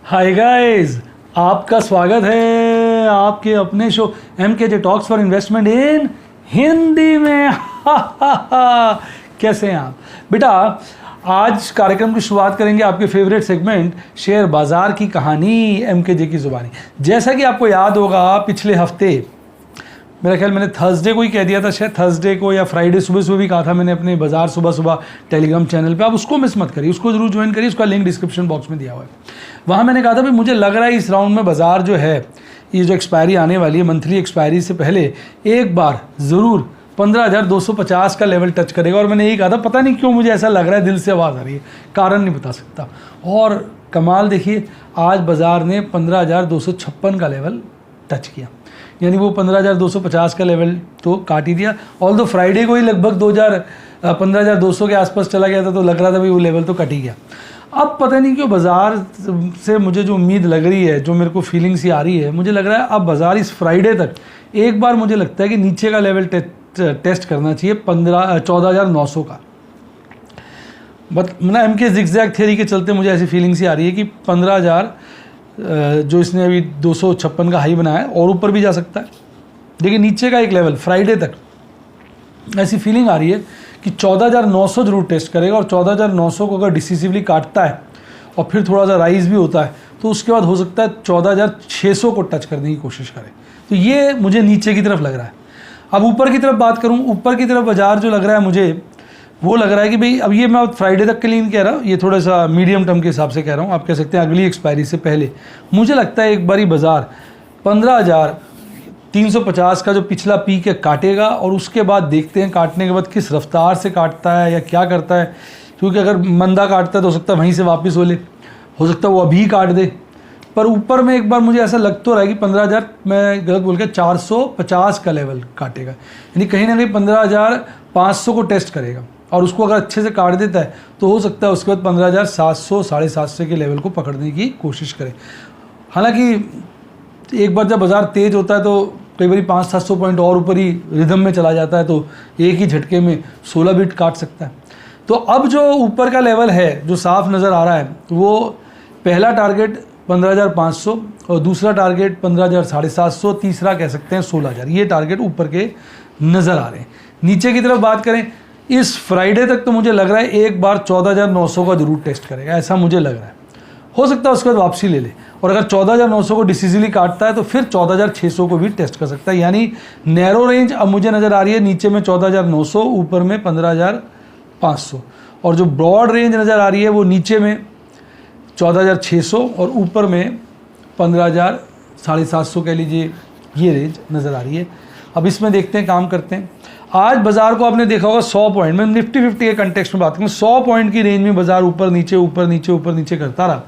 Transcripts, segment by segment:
Hi guys, आपका स्वागत है आपके अपने show MKJ talks for investment इन हिंदी में। कैसे हैं आप बेटा? आज कार्यक्रम की शुरुआत करेंगे आपके फेवरेट सेगमेंट शेयर बाजार की कहानी MKJ की जुबानी। जैसा कि आपको याद होगा, पिछले हफ्ते मेरा ख्याल मैंने थर्सडे को ही कह दिया था, शायद थर्सडे को या फ्राइडे सुबह सुबह भी कहा था मैंने अपने बाजार सुबह सुबह टेलीग्राम चैनल पे। आप उसको मिस मत करिए, उसको जरूर ज्वाइन करिए, उसका लिंक डिस्क्रिप्शन बॉक्स में दिया हुआ है। वहाँ मैंने कहा था भाई मुझे लग रहा है इस राउंड में बाजार जो है, ये जो एक्सपायरी आने वाली है मंथली एक्सपायरी से पहले एक बार ज़रूर 15,250 का लेवल टच करेगा। और मैंने यही कहा था, पता नहीं क्यों मुझे ऐसा लग रहा है, दिल से आवाज़ आ रही है, कारण नहीं बता सकता। और कमाल देखिए, आज बाजार ने 15,256 का लेवल टच किया, यानी वो 15,250 का लेवल तो काट ही दिया। ऑल दो फ्राइडे को ही लगभग 15,200 के आसपास चला गया था, तो लग रहा था भाई वो लेवल तो कट ही गया। अब पता नहीं क्यों बाजार से मुझे जो उम्मीद लग रही है, जो मेरे को फीलिंग सी आ रही है, मुझे लग रहा है अब बाजार इस फ्राइडे तक एक बार मुझे लगता है कि नीचे का लेवल टेस्ट करना चाहिए 14,900 का। मतलब MK जिगजैग थ्योरी के चलते मुझे ऐसी फीलिंग सी आ रही है कि 15,000 जो इसने अभी 256 का हाई बनाया है और ऊपर भी जा सकता है, लेकिन नीचे का एक लेवल फ्राइडे तक ऐसी फीलिंग आ रही है कि 14,900 जरूर टेस्ट करेगा। और 14,900 को अगर डिसिसिवली काटता है और फिर थोड़ा सा राइज भी होता है, तो उसके बाद हो सकता है 14,600 को टच करने की कोशिश करे। तो ये मुझे नीचे की तरफ लग रहा है। अब ऊपर की तरफ बात करूँ, ऊपर की तरफ बाजार जो लग रहा है मुझे, वो लग रहा है कि भाई अब ये मैं फ्राइडे तक के लिए नहीं कह रहा, ये थोड़ा सा मीडियम टर्म के हिसाब से कह रहा हूँ। आप कह सकते हैं अगली एक्सपायरी से पहले मुझे लगता है एक बारी बाजार 15,350 का जो पिछला पीक है काटेगा, और उसके बाद देखते हैं काटने के बाद किस रफ्तार से काटता है या क्या करता है। क्योंकि अगर मंदा काटता है तो हो सकता है वहीं से वापस हो ले, हो सकता है वो अभी काट दे। पर ऊपर में एक बार मुझे ऐसा लग तो रहा है कि 15,000, मैं गलत बोल के 450 का लेवल काटेगा, यानी कहीं ना कहीं 15,500 को टेस्ट करेगा। और उसको अगर अच्छे से काट देता है तो हो सकता है उसके बाद 15,700 750 के लेवल को पकड़ने की कोशिश करे। हालांकि एक बार जब बाज़ार तेज़ होता है तो कई बार 500-700 पॉइंट और ऊपर ही रिदम में चला जाता है, तो एक ही झटके में 16 बिट काट सकता है। तो अब जो ऊपर का लेवल है जो साफ नज़र आ रहा है, वो पहला टारगेट 15,500 और दूसरा टारगेट 15,750, तीसरा कह सकते हैं 16,000। ये टारगेट ऊपर के नज़र आ रहे हैं। नीचे की तरफ बात करें, इस फ्राइडे तक तो मुझे लग रहा है एक बार 14,900 का जरूर टेस्ट करेगा, ऐसा मुझे लग रहा है। हो सकता है उसके बाद वापसी ले ले, और अगर 14,900 को डिसिसिवली काटता है तो फिर 14,600 को भी टेस्ट कर सकता है। यानी नैरो रेंज अब मुझे नज़र आ रही है, नीचे में 14,900, ऊपर में 15,500। और जो ब्रॉड रेंज नज़र आ रही है वो नीचे में 14,600 और ऊपर में 15,750 कह लीजिए, ये रेंज नज़र आ रही है। अब इसमें देखते हैं, काम करते हैं। आज बाजार को आपने देखा होगा 100 पॉइंट, मैं निफ्टी 50 के कंटेक्स्ट में बात करूँ, 100 पॉइंट की रेंज में बाजार ऊपर नीचे ऊपर नीचे ऊपर नीचे करता रहा।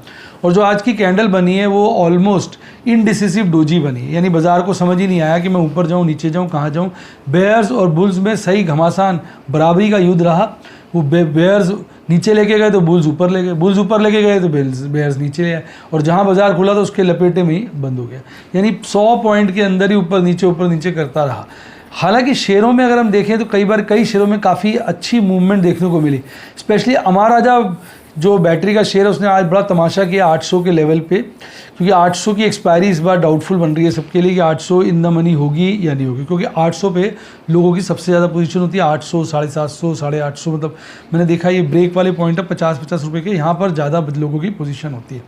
और जो आज की कैंडल बनी है वो ऑलमोस्ट इनडिसिसिव डोजी बनी है, यानी बाजार को समझ ही नहीं आया कि मैं ऊपर जाऊँ नीचे जाऊँ कहाँ जाऊँ। बेयर्स और बुल्स में सही घमासान बराबरी का युद्ध रहा। वो बेयर्स नीचे लेके गए तो बुल्स ऊपर ले गए, बुल्स ऊपर लेके गए तो बेयर्स नीचे ले आए, और जहाँ बाजार खुला था उसके लपेटे में ही बंद हो गया। यानी 100 पॉइंट के अंदर ही ऊपर नीचे करता रहा। हालांकि शेयरों में अगर हम देखें तो कई बार कई शेयरों में काफ़ी अच्छी मूवमेंट देखने को मिली। स्पेशली अमारा जो बैटरी का शेयर है, उसने आज बड़ा तमाशा किया 800 के लेवल पे, क्योंकि 800 की एक्सपायरी इस बार डाउटफुल बन रही है सबके लिए कि 800 इन द मनी होगी या नहीं होगी, क्योंकि 800 पे लोगों की सबसे ज़्यादा पोजीशन होती है। 800, 750, 850, मतलब मैंने देखा ये ब्रेक वाले पॉइंट है 50-50 रुपये के, यहाँ पर ज़्यादा लोगों की पोजीशन होती है।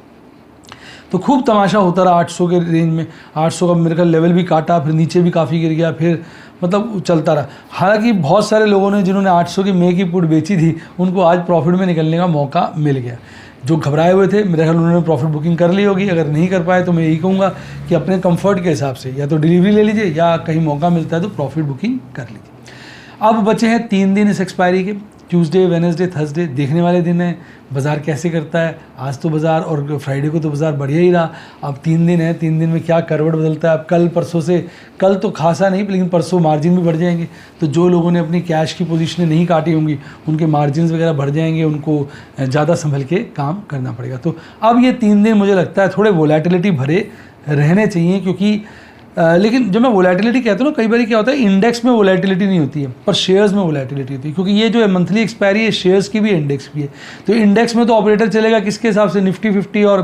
तो खूब तमाशा होता रहा 800 के रेंज में। 800 का मेरे का लेवल भी काटा, फिर नीचे भी काफ़ी गिर गया, फिर मतलब चलता रहा। हालांकि बहुत सारे लोगों ने जिन्होंने 800 की मे की पुट बेची थी, उनको आज प्रॉफिट में निकलने का मौका मिल गया। जो घबराए हुए थे, मेरे ख्याल उन्होंने प्रॉफिट बुकिंग कर ली होगी। अगर नहीं कर पाए तो मैं यही कहूँगा कि अपने कंफर्ट के हिसाब से या तो डिलीवरी ले लीजिए, या कहीं मौका मिलता है तो प्रॉफिट बुकिंग कर लीजिए। अब बचे हैं 3 दिन इस एक्सपायरी के, ट्यूसडे, वेडनेसडे, थर्सडे, देखने वाले दिन है बाज़ार कैसे करता है। आज तो बाज़ार, और फ्राइडे को तो बाज़ार बढ़िया ही रहा। अब 3 दिन है, 3 दिन में क्या करवट बदलता है। अब कल परसों से, कल तो खासा नहीं लेकिन परसों मार्जिन भी बढ़ जाएंगे, तो जो लोगों ने अपनी कैश की पोजीशनें नहीं काटी होंगी उनके मार्जिन वगैरह बढ़ जाएंगे, उनको ज़्यादा संभल के काम करना पड़ेगा। तो अब ये 3 दिन मुझे लगता है थोड़े वोलेटिलिटी भरे रहने चाहिए, क्योंकि लेकिन जब मैं वोलेटिलिटी कहता हूँ ना, कई बार क्या होता है इंडेक्स में वोलेटिलिटी नहीं होती है पर शेयर्स में वोलेटिलिटी होती है, क्योंकि ये जो है मंथली एक्सपायरी है शेयर्स की भी इंडेक्स भी है। तो इंडेक्स में तो ऑपरेटर चलेगा किसके हिसाब से, निफ्टी 50 और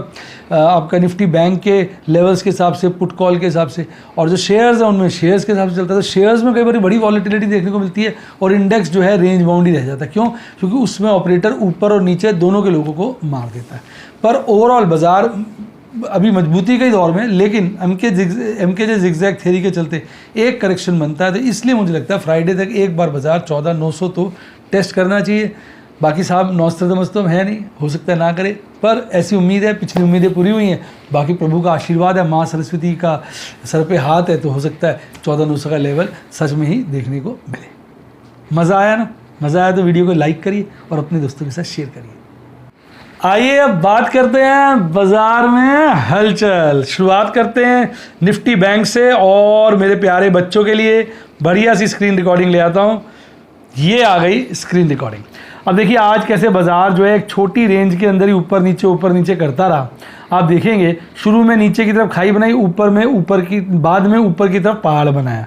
आपका निफ्टी बैंक के लेवल्स के हिसाब से, पुट कॉल के हिसाब से, और जो शेयर्स हैं उनमें शेयर्स के हिसाब से चलता है। तो शेयर्स में कई बार बड़ी वॉलेटिलिटी देखने को मिलती है और इंडेक्स जो है रेंज बाउंड ही रह जाता है। क्यों? क्योंकि उसमें ऑपरेटर ऊपर और नीचे दोनों के लोगों को मार देता है। पर ओवरऑल बाजार अभी मजबूती के दौर में, लेकिन एम के जे जिगजैग थ्योरी के चलते एक करेक्शन बनता है। तो इसलिए मुझे लगता है फ्राइडे तक एक बार बाजार 14,900 तो टेस्ट करना चाहिए। बाकी साहब नौस्ट्राडामस तो है नहीं, हो सकता है ना करे, पर ऐसी उम्मीद है, पिछली उम्मीदें पूरी हुई हैं। बाकी प्रभु का आशीर्वाद है, माँ सरस्वती का सर पे हाथ है, तो हो सकता है 14,900 का लेवल सच में ही देखने को मिले। मज़ा आया ना? मज़ा आया तो वीडियो को लाइक करिए और अपने दोस्तों के साथ शेयर करिए। आइए अब बात करते हैं बाजार में हलचल। शुरुआत करते हैं निफ्टी बैंक से, और मेरे प्यारे बच्चों के लिए बढ़िया सी स्क्रीन रिकॉर्डिंग ले आता हूँ। ये आ गई स्क्रीन रिकॉर्डिंग। अब देखिए आज कैसे बाजार जो है एक छोटी रेंज के अंदर ही ऊपर नीचे करता रहा। आप देखेंगे शुरू में नीचे की तरफ खाई बनाई, बाद में ऊपर की तरफ पहाड़ बनाया।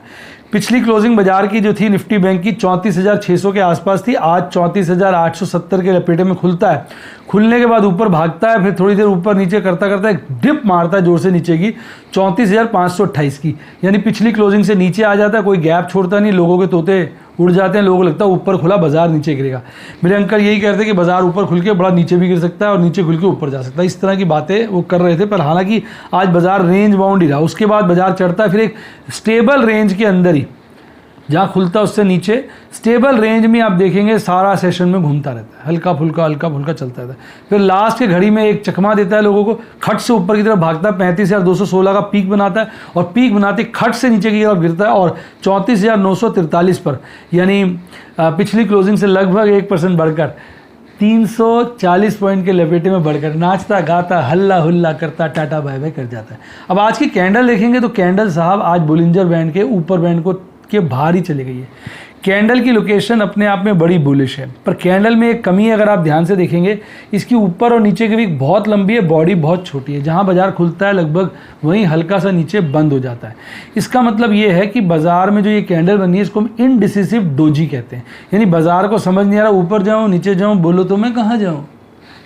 पिछली क्लोजिंग बाजार की जो थी निफ्टी बैंक की 34,600 के आसपास थी। आज 34,870 के लपेटे में खुलता है। खुलने के बाद ऊपर भागता है, फिर थोड़ी देर ऊपर नीचे करता करता एक डिप मारता है जोर से नीचे की 34,528 की, यानी पिछली क्लोजिंग से नीचे आ जाता है। कोई गैप छोड़ता नहीं, लोगों के तोते उड़ जाते हैं, लोगों को लगता है ऊपर खुला बाजार नीचे गिरेगा। मेरे अंकल यही कहते हैं कि बाजार ऊपर खुल के बड़ा नीचे भी गिर सकता है और नीचे खुल के ऊपर जा सकता है। इस तरह की बातें वो कर रहे थे, पर हालांकि आज बाजार रेंज बाउंड ही रहा। उसके बाद बाजार चढ़ता है, फिर एक स्टेबल रेंज के अंदर ही, जहाँ खुलता है उससे नीचे स्टेबल रेंज में आप देखेंगे सारा सेशन में घूमता रहता है, हल्का फुल्का चलता रहता है। फिर लास्ट के घड़ी में एक चकमा देता है लोगों को, खट से ऊपर की तरफ भागता है, 35,216 का पीक बनाता है और पीक बनाते खट से नीचे की तरफ गिरता है और 34,943 पर, यानी पिछली क्लोजिंग से लगभग 1% बढ़कर 340 पॉइंट के लपेटे में बढ़कर नाचता गाता हल्ला हुल्ला करता टाटा बाय बाय कर जाता है। अब आज की कैंडल देखेंगे तो कैंडल साहब आज बोलिंजर बैंड के ऊपर बैंड को के बाहर ही चली गई है। कैंडल की लोकेशन अपने आप में बड़ी बुलिश है, पर कैंडल में एक कमी है, अगर आप ध्यान से देखेंगे इसकी ऊपर और नीचे की वीक बहुत लंबी है, बॉडी बहुत छोटी है। जहां बाजार खुलता है लगभग वहीं हल्का सा नीचे बंद हो जाता है। इसका मतलब ये है कि बाजार में जो ये कैंडल बनी है इसको हम इनडिसिसिव डोजी कहते हैं, यानी बाजार को समझ नहीं आ रहा ऊपर जाऊँ नीचे जाऊँ, बोलो तो मैं कहाँ जाऊँ,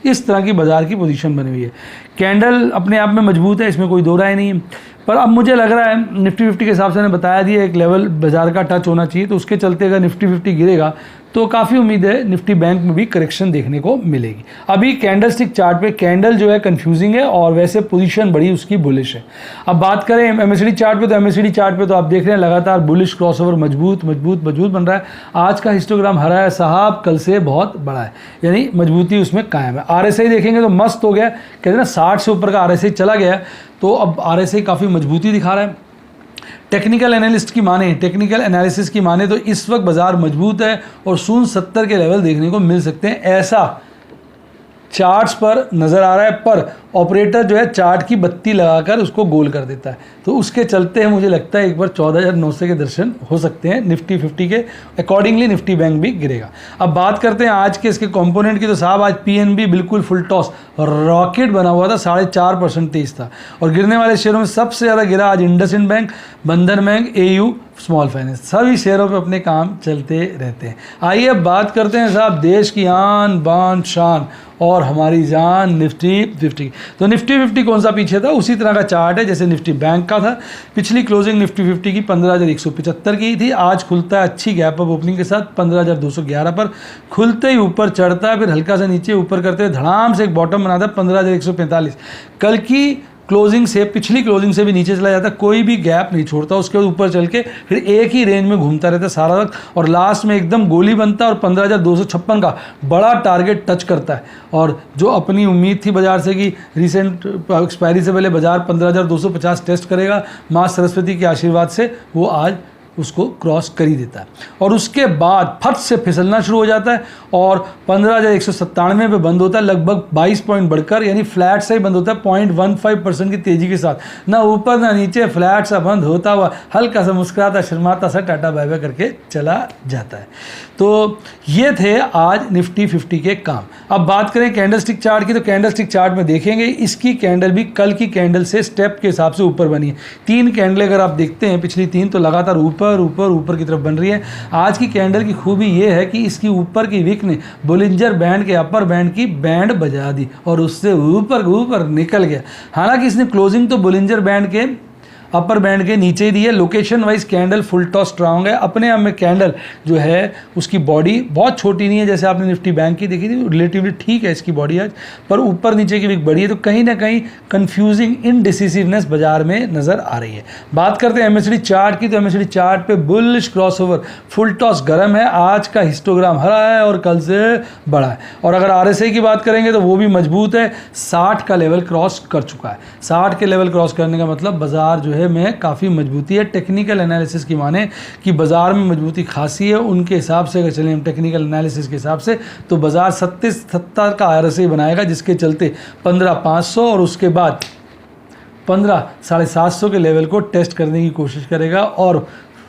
इस तरह की बाजार की पोजीशन बनी हुई है। कैंडल अपने आप में मजबूत है, इसमें कोई दो राय नहीं है, पर अब मुझे लग रहा है निफ्टी 50 के हिसाब से मैंने बताया दिया एक लेवल बाजार का टच होना चाहिए, तो उसके चलते अगर निफ्टी 50 गिरेगा तो काफ़ी उम्मीद है निफ्टी बैंक में भी करेक्शन देखने को मिलेगी। अभी कैंडल स्टिक चार्ट पे कैंडल जो है कंफ्यूजिंग है और वैसे पोजीशन बड़ी उसकी बुलिश है। अब बात करें एमएसडी चार्ट पे, तो एमएसडी चार्ट पे तो आप देख रहे हैं लगातार बुलिश क्रॉसओवर मजबूत बन रहा है। आज का हिस्टोग्राम हरा है साहब, कल से बहुत बड़ा है, यानी मजबूती उसमें कायम है। आरएसआई देखेंगे तो मस्त हो गया, कहते हैं ना 60 से ऊपर का आरएसआई चला गया, तो अब आरएसआई काफ़ी मजबूती दिखा रहा है। टेक्निकल एनालिसिस की माने तो इस वक्त बाजार मजबूत है और 0.70 के लेवल देखने को मिल सकते हैं, ऐसा चार्ट्स पर नज़र आ रहा है। पर ऑपरेटर जो है चार्ट की बत्ती लगाकर उसको गोल कर देता है, तो उसके चलते हैं मुझे लगता है एक बार 14,900 के दर्शन हो सकते हैं निफ्टी 50 के। अकॉर्डिंगली निफ्टी बैंक भी गिरेगा। अब बात करते हैं आज के इसके कंपोनेंट की, तो साहब आज पीएनबी बिल्कुल फुल टॉस रॉकेट बना हुआ था, 4.5% तेज था और गिरने वाले शेयरों में सबसे ज़्यादा गिरा आज इंडसइंड बैंक, बंधन बैंक, एयू स्मॉल फाइनेंस, सभी शेयरों पे अपने काम चलते रहते हैं। आइए अब बात करते हैं साहब देश की आन बान शान और हमारी जान निफ्टी 50। तो निफ्टी 50 कौन सा पीछे था, उसी तरह का चार्ट है जैसे निफ्टी बैंक का था। पिछली क्लोजिंग निफ्टी 50 की 15,175 की थी। आज खुलता है अच्छी गैप अप ओपनिंग के साथ 15,211 पर, खुलते ही ऊपर चढ़ता है, फिर हल्का सा नीचे ऊपर करते हुए धड़ाम से एक बॉटम बनाता है 15,145। कल की क्लोजिंग से, पिछली क्लोजिंग से भी नीचे चला जाता है, कोई भी गैप नहीं छोड़ता, उसके बाद ऊपर चल के फिर एक ही रेंज में घूमता रहता है सारा वक्त और लास्ट में एकदम गोली बनता है और 15,256 का बड़ा टारगेट टच करता है। और जो अपनी उम्मीद थी बाजार से कि रिसेंट एक्सपायरी से पहले बाजार 15,250 टेस्ट करेगा, माँ सरस्वती के आशीर्वाद से वो आज उसको क्रॉस कर ही देता है और उसके बाद फट से फिसलना शुरू हो जाता है और 15,197 पे बंद होता है, लगभग 22 पॉइंट बढ़कर, यानी फ्लैट से ही बंद होता है 0.15% की तेजी के साथ, ना ऊपर ना नीचे, फ्लैट सा बंद होता हुआ हल्का सा मुस्कुराता शर्माता सा टाटा बाय बाय करके चला जाता है। तो ये थे आज निफ्टी 50 के काम। अब बात करें कैंडलस्टिक चार्ट की, तो कैंडलस्टिक चार्ट में देखेंगे इसकी कैंडल भी कल की कैंडल से स्टेप के हिसाब से ऊपर बनी है। 3 कैंडल अगर आप देखते हैं पिछली 3 तो लगातार ऊपर ऊपर ऊपर की तरफ बन रही है। आज की कैंडल की खूबी ये है कि इसकी ऊपर की विक ने बोलिंजर बैंड के अपर बैंड की बैंड बजा दी और उससे ऊपर ऊपर निकल गया। हालांकि इसने क्लोजिंग तो बोलिंजर बैंड के अपर बैंड के नीचे ही दी है। Location wise candle full toss strong है। अपने आप में कैंडल जो है उसकी बॉडी बहुत छोटी नहीं है, जैसे आपने निफ्टी बैंक की देखी थी, रिलेटिवली ठीक है इसकी बॉडी आज, पर ऊपर नीचे की भी बड़ी है, तो कहीं ना कहीं कंफ्यूजिंग इनडिसिसिवनेस बाजार में नजर आ रही है। बात करते हैं एमएसडी चार्ट की, तो एमएसडी चार्ट पे बुलिश क्रॉसओवर फुल टॉस गर्म है। आज का हिस्टोग्राम हरा है और कल से बड़ा है। और अगर आरएसआई की बात करेंगे तो वो भी मजबूत है, 60 का लेवल क्रॉस कर चुका है। 60 के लेवल क्रॉस करने का मतलब बाजार जो में काफ़ी मजबूती है। टेक्निकल एनालिसिस की माने कि बाजार में मजबूती खासी है, उनके हिसाब से अगर चलें हम टेक्निकल एनालिसिस के हिसाब से, तो बाजार 37-70 का आरएसआई बनाएगा, जिसके चलते 15,500 और उसके बाद 15,750 के लेवल को टेस्ट करने की कोशिश करेगा और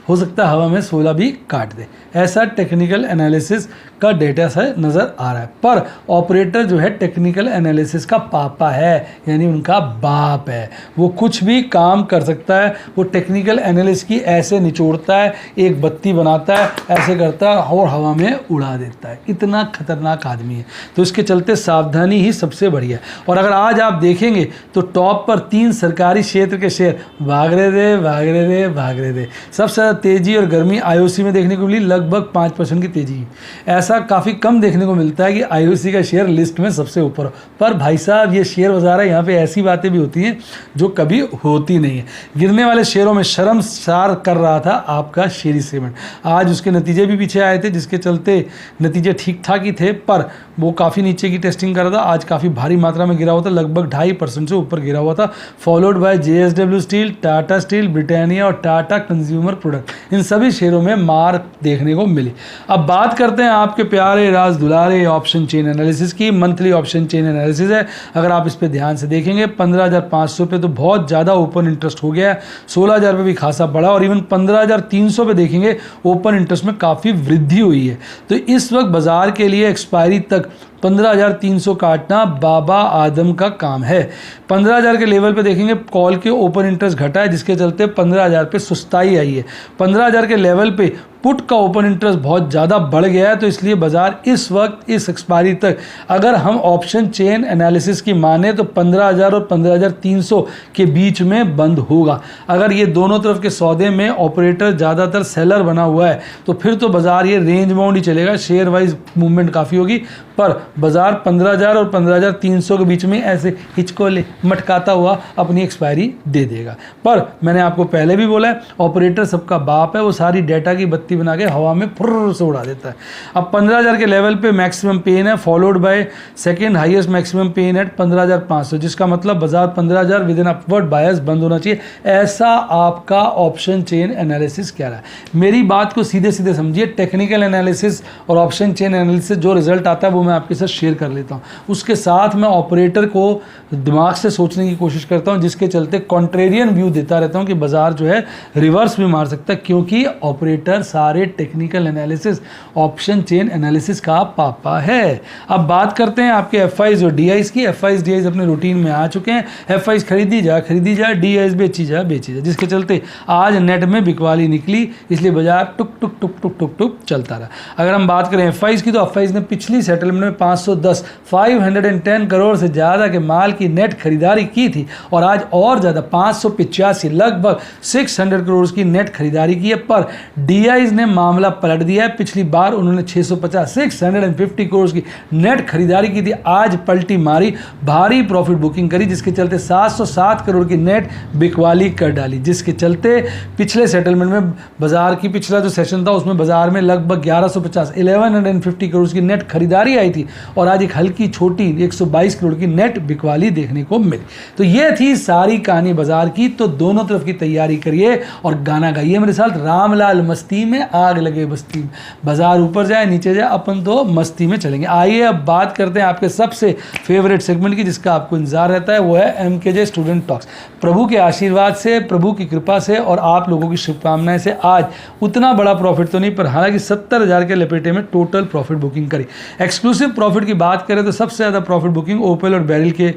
हो सकता है हवा में 16 भी काट दे। ऐसा टेक्निकल एनालिसिस का डेटा से नज़र आ रहा है। पर ऑपरेटर जो है टेक्निकल एनालिसिस का पापा है, यानी उनका बाप है। वो कुछ भी काम कर सकता है। वो टेक्निकल एनालिसिस की ऐसे निचोड़ता है, एक बत्ती बनाता है, ऐसे करता है और हवा में उड़ा देता है। इतना खतरनाक आदमी है, तो इसके चलते सावधानी ही सबसे बढ़िया। और अगर आज आप देखेंगे तो टॉप पर 3 सरकारी क्षेत्र के शेयर भाग रहे थे भाग रहे थे भाग रहे थे। सबसे ज़्यादा तेज़ी और गर्मी आईओसी में देखने को मिली, लगभग 5% की तेज़ी। ऐसा काफ़ी कम देखने को मिलता है कि आईओसी का शेयर लिस्ट में सबसे ऊपर हो। पर भाई साहब ये शेयर बाजार है, यहाँ पे ऐसी बातें भी होती हैं जो कभी होती नहीं है। गिरने वाले शेयरों में शर्मसार कर रहा था आपका शेरी सीमेंट। आज उसके नतीजे भी पीछे आए थे, जिसके चलते नतीजे ठीक ठाक ही थे, पर वो काफ़ी नीचे की टेस्टिंग कर रहा था। आज काफ़ी भारी मात्रा में गिरा हुआ था, लगभग 2.5% से ऊपर गिरा हुआ था। Followed by JSW steel, Tata steel, Britannia और टाटा कंज्यूमर प्रोडक्ट। इन सभी शेयरों में मार देखने को मिली। अब बात करते हैं आपके प्यारे राज दुलारे ऑप्शन चेन एनालिसिस की। मंथली ऑप्शन चेन एनालिसिस है। अगर आप इस पे ध्यान से देखेंगे 15,500 पे तो बहुत ज़्यादा ओपन इंटरेस्ट हो गया है, 16,000 पे भी खासा बढ़ा और इवन 15,300 पे देखेंगे ओपन इंटरेस्ट में काफ़ी वृद्धि हुई है। तो इस वक्त बाजार के लिए एक्सपायरी तक 15,300 काटना बाबा आदम का काम है। 15,000 के लेवल पे देखेंगे कॉल के ओपन इंटरेस्ट घटा है, जिसके चलते 15,000 पे सुस्ताई आई है। 15,000 के लेवल पे पुट का ओपन इंटरेस्ट बहुत ज़्यादा बढ़ गया है, तो इसलिए बाजार इस वक्त इस एक्सपायरी तक अगर हम ऑप्शन चेन एनालिसिस की माने तो 15,000 और 15,300 के बीच में बंद होगा। अगर ये दोनों तरफ के सौदे में ऑपरेटर ज़्यादातर सेलर बना हुआ है तो फिर तो बाजार ये रेंज बाउंड ही चलेगा, शेयर वाइज मूवमेंट काफ़ी होगी, पर बाजार 15,000 और 15,300 के बीच में ऐसे हिचकोले मटकाता हुआ अपनी एक्सपायरी दे देगा। पर मैंने आपको पहले भी बोला है, ऑपरेटर सबका बाप है, वो सारी डेटा की बत्ती बना के हवा में फुर्र से उड़ा देता है। अब 15,000 के लेवल पे मैक्सिमम पेन है, followed by second highest maximum pain eight 15,500, जिसका मतलब बाजार 15,000 विद इन अपवर्ड बायस बंद होना चाहिए। ऐसा आपका ऑप्शन चेन एनालिसिस कह रहा है। मेरी बात को सीधे सीधे समझिए, टेक्निकल एनालिसिस और ऑप्शन चेन एनालिसिस जो रिजल्ट आता है वो मैं आपके साथ शेयर कर लेता हूँ। उसके साथ मैं ऑपरेटर को दिमाग से सोचने की कोशिश करता हूँ, जिसके चलते कॉन्ट्रेरियन व्यू देता रहता हूँ कि बाजार जो है रिवर्स भी मार सकता है, क्योंकि ऑपरेटर सारे technical analysis option chain analysis का पापा है। अब बात करते हैं आपके एफआईज और डीआईज की। एफआईज डीआईज अपने रूटीन में आ चुके हैं। एफआईज खरीदी जाए, डीआईज बेची जाए, जिसके चलते आज नेट में बिकवाली निकली, इसलिए बाजार टुक टुक टुक टुक टुक टुक चलता रहा। अगर हम बात करें एफआईज की, तो एफआईज ने पिछली सेटलमेंट में 510 करोड़ से ज़्यादा के माल की नेट खरीदारी की थी और आज और ज़्यादा 585 लगभग 600 करोड़ की नेट खरीदारी की है। पर डीआईज रिलायंस ने मामला पलट दिया है। पिछली बार उन्होंने 650 करोड़ की नेट खरीदारी की थी, आज पलटी मारी, भारी प्रॉफिट बुकिंग करी, जिसके चलते 707 करोड़ की नेट बिकवाली कर डाली, जिसके चलते पिछले सेटलमेंट में बाजार की पिछला जो सेशन था उसमें बाजार में लगभग 1150 करोड़ की नेट खरीदारी आई थी और आज एक हल्की छोटी 122 करोड़ की नेट बिकवाली देखने को मिली। तो ये थी सारी कहानी बाजार की। तो दोनों तरफ की तैयारी करिए और गाना गाइए मेरे साथ, रामलाल मस्ती में आग लगे बस्ती में। बाजार ऊपर जाए नीचे जाए, अपन तो मस्ती में चलेंगे। आइए अब बात करते हैं आपके सबसे फेवरेट सेगमेंट की, जिसका आपको इंतजार रहता है, वो है MKJ स्टूडेंट टॉक्स। प्रभु के आशीर्वाद से, प्रभु की कृपा से और आप लोगों की शुभकामनाएं से आज उतना बड़ा प्रॉफिट तो नहीं, पर हालांकि 70,000 के लपेटे में टोटल प्रॉफिट बुकिंग करी। एक्सक्लूसिव प्रॉफिट की बात करें तो सबसे ज़्यादा प्रॉफिट बुकिंग ओपेल और बेरिल के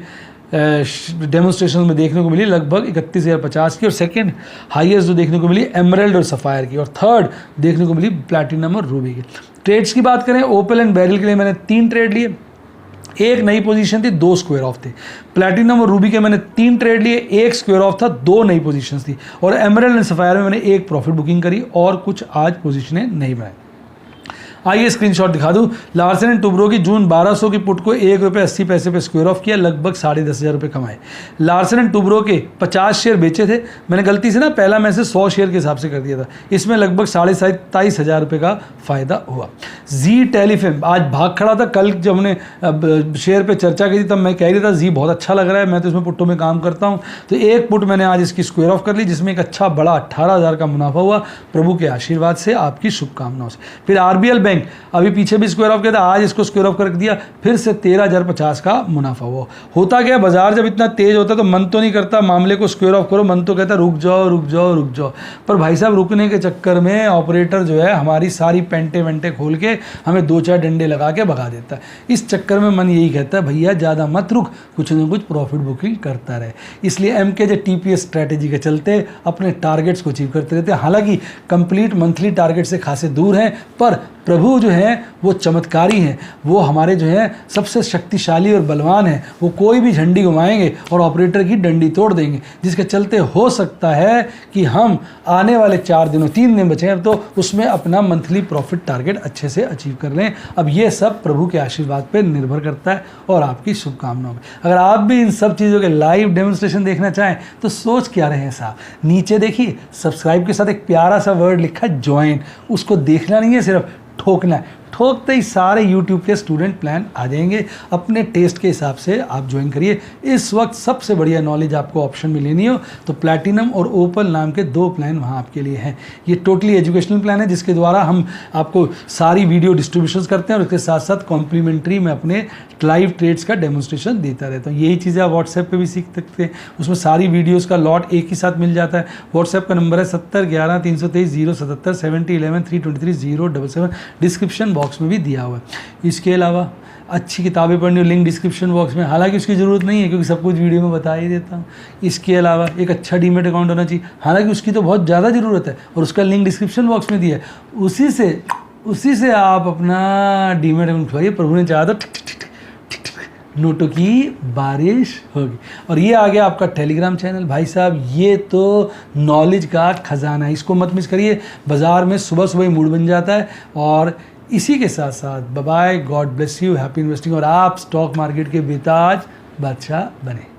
डेमोन्स्ट्रेशन में देखने को मिली, लगभग 31,050 की, और सेकंड हाईएस्ट जो देखने को मिली एमराल्ड और सफायर की, और थर्ड देखने को मिली प्लैटिनम और रूबी की। ट्रेड्स की बात करें, ओपेल एंड बेरिल के लिए मैंने 3 ट्रेड लिए, एक नई पोजीशन थी, 2 स्क्वायर ऑफ थे। प्लैटिनम और रूबी के मैंने 3 ट्रेड लिए, 1 स्क्वायर ऑफ था, 2 नई पोजीशंस थी, और एमराल्ड एंड सफायर में मैंने 1 प्रॉफिट बुकिंग करी और कुछ आज पोजीशनें नहीं बनाई। आइए स्क्रीनशॉट दिखा दूं। लार्सन एंड टुब्रो की जून 1200 की पुट को ₹1.80 पे स्क्वायर ऑफ किया, लगभग 10,500 रुपये कमाए। लार्सन एंड टुब्रो के 50 शेयर बेचे थे मैंने, गलती से ना पहला मैसेज 100 शेयर के हिसाब से कर दिया था, इसमें लगभग 27,500 रुपये का फायदा हुआ। जी टेलीफिल्म आज भाग खड़ा था, कल जब हमने शेयर पे चर्चा की थी तब मैं कह रही था जी बहुत अच्छा लग रहा है, मैं तो इसमें पुट्टों में काम करता हूँ, तो एक पुट मैंने आज इसकी स्क्वायर ऑफ कर ली, जिसमें एक अच्छा बड़ा 18,000 का मुनाफा हुआ, प्रभु के आशीर्वाद से, आपकी शुभकामनाओं से। फिर RBL अभी पीछे भी स्क्वायर ऑफ किया था, आज इसको स्क्वायर ऑफ कर दिया, फिर से 13,050 का मुनाफा हुआ। होता क्या, बाजार जब इतना तेज होता है तो मन तो नहीं करता मामले को स्क्वायर ऑफ करो, मन तो कहता रुक जाओ रुक जाओ रुक जाओ, पर भाई साहब रुकने के चक्कर में ऑपरेटर जो है हमारी सारी पेंटे वेंटे खोल के हमें 2-4 डंडे लगा के भगा देता है। इस चक्कर में मन यही कहता है भैया ज़्यादा मत रुक, कुछ ना कुछ प्रॉफिट बुकिंग करता रहे। इसलिए MKJ TPS स्ट्रैटेजी के चलते अपने टारगेट्स को अचीव करते रहते हैं। हालांकि कंप्लीट मंथली टारगेट से खासे दूर हैं, पर प्रभु जो है वो चमत्कारी हैं, वो हमारे जो है सबसे शक्तिशाली और बलवान हैं, वो कोई भी झंडी घुमाएंगे और ऑपरेटर की डंडी तोड़ देंगे, जिसके चलते हो सकता है कि हम आने वाले 4 दिनों 3 दिन बचे हैं तो उसमें अपना मंथली प्रॉफिट टारगेट अच्छे से अचीव कर लें। अब ये सब प्रभु के आशीर्वाद पर निर्भर करता है और आपकी शुभकामनाओं में। अगर आप भी इन सब चीज़ों के लाइव डेमोन्स्ट्रेशन देखना चाहें तो सोच क्या रहे हैं साहब, नीचे देखिए सब्सक्राइब के साथ एक प्यारा सा वर्ड लिखा है ज्वाइन, उसको देखना नहीं है, सिर्फ ठोकना है। ठोकते ही सारे YouTube के स्टूडेंट प्लान आ जाएंगे, अपने टेस्ट के हिसाब से आप ज्वाइन करिए। इस वक्त सबसे बढ़िया नॉलेज आपको ऑप्शन में लेनी हो तो प्लैटिनम और ओपल नाम के 2 प्लान वहाँ आपके लिए हैं। ये टोटली एजुकेशनल प्लान है, जिसके द्वारा हम आपको सारी वीडियो डिस्ट्रीब्यूशन करते हैं और उसके साथ साथ कॉम्प्लीमेंट्री में अपने लाइव ट्रेड्स का डेमोन्स्ट्रेशन देता रहता हूँ। यही चीज़ें आप व्हाट्सएप पे भी सीख सकते हैं, उसमें सारी वीडियोज़ का लॉट एक ही साथ मिल जाता है। व्हाट्सएप का नंबर है 7011-323-077-7011-323-077, डिस्क्रिप्शन बॉक्स में भी दिया हुआ है। इसके अलावा अच्छी किताबें पढ़नी हो, लिंक डिस्क्रिप्शन बॉक्स में, हालांकि उसकी ज़रूरत नहीं है क्योंकि सब कुछ वीडियो में बता ही देता हूँ। इसके अलावा एक अच्छा डीमेट अकाउंट होना चाहिए, हालांकि उसकी तो बहुत ज़्यादा ज़रूरत है और उसका लिंक डिस्क्रिप्शन बॉक्स में दिया है, उसी से आप अपना डीमेट अकाउंट खुलाइए। प्रभु ने चाहा तो नोटों की बारिश होगी। और ये आ गया आपका टेलीग्राम चैनल, भाई साहब ये तो नॉलेज का खजाना है, इसको मत मिस करिए। बाज़ार में सुबह सुबह ही मूड बन जाता है। और इसी के साथ साथ bye bye, God bless you, happy investing, और आप स्टॉक मार्केट के बेताज बादशाह बने।